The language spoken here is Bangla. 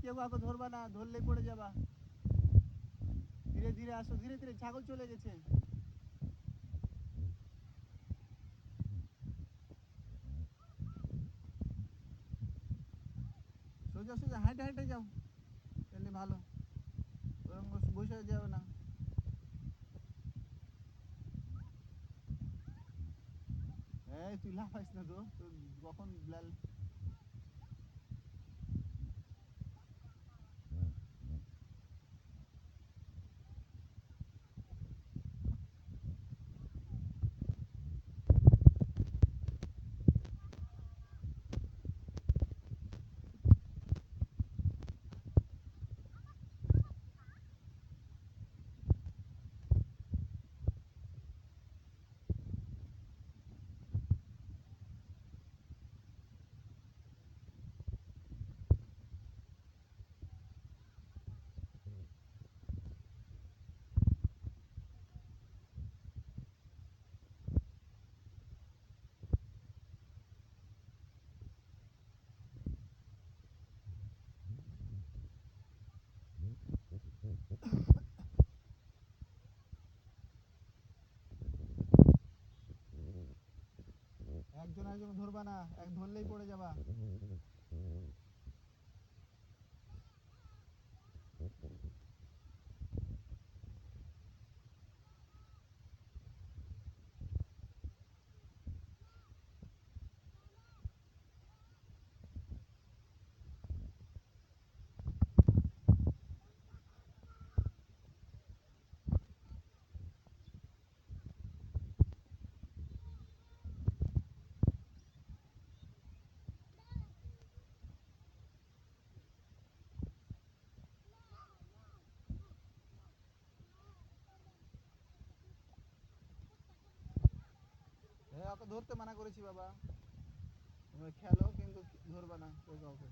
কেউ কাউকে ধরবা না, ধরলেই পড়ে যাবা। ধীরে ধীরে আসো, ধীরে ধীরে, ছাগল চলে গেছে। সোজা সোজা হাঁটে হাঁটে যাও, তাহলে ভালো, ওরকম বসে যাবে না। এই তুই লাফাইস না তো, তোর কখন লাল। একজন একজন ধরবা না, এক ধরলেই পড়ে যাবা। হ্যাঁ, ওকে ধরতে মানা করেছি বাবা, তোমরা খেলো কিন্তু ধরবা না কেউ কাউকে।